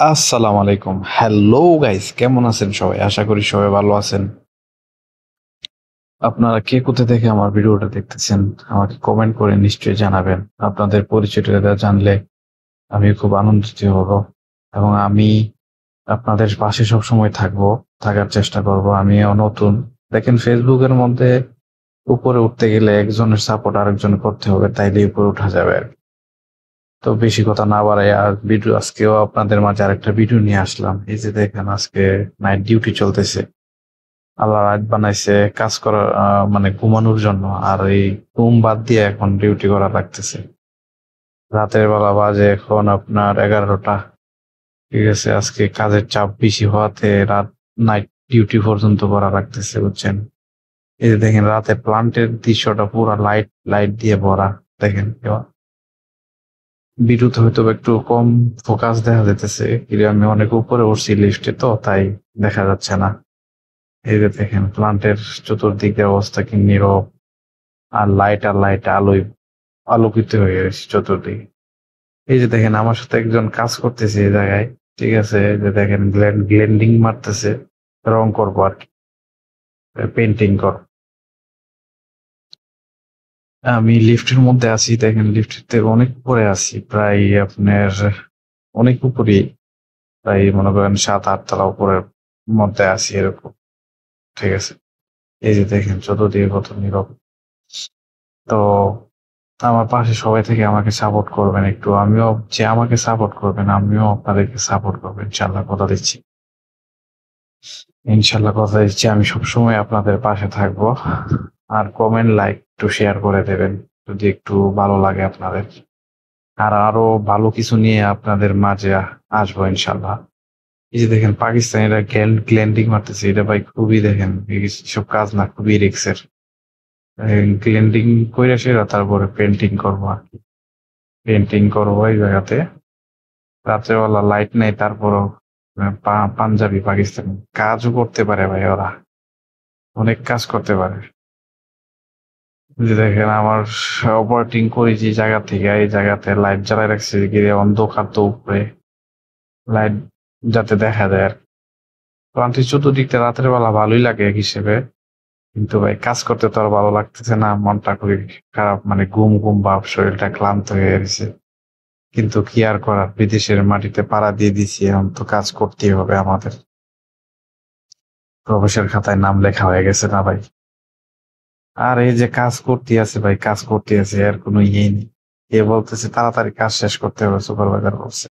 আসসালামু আলাইকুম। Hello guys, কেমন আছেন সবাই? আশা করি সবাই ভালো আছেন। আপনারা কে কোথা থেকে আমার ভিডিওটা দেখতেছেন আমাকে কমেন্ট করে নিশ্চয়ই জানাবেন। আপনাদের পরিচয়টা জানলে আমি খুব আনন্দিত হব এবং আমি আপনাদের পাশে সবসময় থাকবো, থাকার চেষ্টা করব। আমিও নতুন। দেখেন ফেসবুকের মধ্যে উপরে উঠতে গেলে একজনের সাপোর্ট আরেকজন করতে হবে, তাইলে উপরে উঠা যাবে আরকি। তো বেশি কথা না বাড়াই আর ভিডিও আজকেও আপনাদের মাঝে আরেকটা ভিডিও নিয়ে আসলাম। এই যে দেখেন আজকে নাইট ডিউটি চলতেছে। আল্লাহ রাত বানাইছে কাজ করার মানে ঘুমানোর জন্য। আর এই ঘুম বাদ দিয়ে এখন ডিউটি করা লাগতেছে। রাতের বেলা বাজে এখন আপনার 11টা। ঠিক আছে, আজকে কাজের চাপ বেশি হওয়াতে রাত নাইট ডিউটি পর্যন্ত করা লাগতেছে, বুঝছেন? এই যে দেখেন রাতে প্লান্টের দৃশ্যটা পুরো লাইট লাইট দিয়ে ভরা। দেখেন ভিডিওতে হয়তো বা একটু কম ফোকাস দেখা যাইতেছে, কিন্তু আমি অনেক উপরে উঠছি লিফটে, তো তাই দেখা যাচ্ছে না। এই যে দেখেন প্লান্টের চতুর্দিকের অবস্থা কি নীরব, আর লাইট আলোয় আলোকিত হয়ে গেছে চতুর্দিকে। এই যে দেখেন আমার সাথে একজন কাজ করতেছে এই জায়গায়। ঠিক আছে, এই যে দেখেন গ্লেন্ডিং মারতেছে, রং করবো আর কি, পেন্টিং কর। আমি লিফটের মধ্যে আছি, দেখেন লিফটের থেকে অনেক উপরে আছি, প্রায় আপনার অনেক উপরে, প্রায় মনে করেন 7-8 তলা উপরের মধ্যে আছি এরকম। ঠিক আছে, এই যে দেখেন চতুর্দিকে কত নীরব। তো আমার পাশে সবাই থেকে আমাকে সাপোর্ট করবেন একটু, আমিও যে আমাকে সাপোর্ট করবেন আমিও আপনাদেরকে সাপোর্ট করবেন, ইনশাল্লাহ কথা দিচ্ছি। ইনশাল্লাহ কথা দিচ্ছি আমি সবসময় আপনাদের পাশে থাকবো। আর কমেন্ট লাইক একটু শেয়ার করে দেবেন যদি একটু ভালো লাগে আপনাদের। আর আরো ভালো কিছু নিয়ে আপনাদের মাঝে আসবো ইনশাল্লাহ। এই যে দেখেন পাকিস্তানিরা গ্ল্যান্ডিং মারতেছে, এটা ভাই খুবই দেখেন সব কাজ না, খুবই রিক্সের। গ্ল্যান্ডিং করে সেরা তারপরে পেন্টিং করবো আর কি। পেন্টিং করবো এই জায়গাতে। রাত্রেবেলা লাইট নেই, তারপরও পাঞ্জাবি পাকিস্তানি কাজও করতে পারে ভাই ওরা, অনেক কাজ করতে পারে। যে দেখেন আমার অপারেটিং করি যে জায়গা থেকে, এই জায়গাতে লাইট জ্বালাই রাখছে গিয়ে অন্ধকার, তো উপরে লাইট যাতে দেখা যায় আর কি। ক্লান্তি চতুর্দিকটা রাতের বেলা ভালোই লাগে এক হিসেবে, কিন্তু ভাই কাজ করতে তো আর ভালো লাগতেছে না, মনটা খুবই খারাপ, মানে ঘুম ঘুম ভাব, শরীরটা ক্লান্ত হয়ে গেছে। কিন্তু কি আর করার, বিদেশের মাটিতে পাড়া দিয়ে দিছি, এখন তো কাজ করতেই হবে আমাদের। প্রবেশের খাতায় নাম লেখা হয়ে গেছে না ভাই। আর এই যে কাজ করতে আছে ভাই, কাজ করতে আছে, এর কোনো ইয়েই নেই। এ বলতেছে তাড়াতাড়ি কাজ শেষ করতে হবে, সুপারভাইজার বলছে।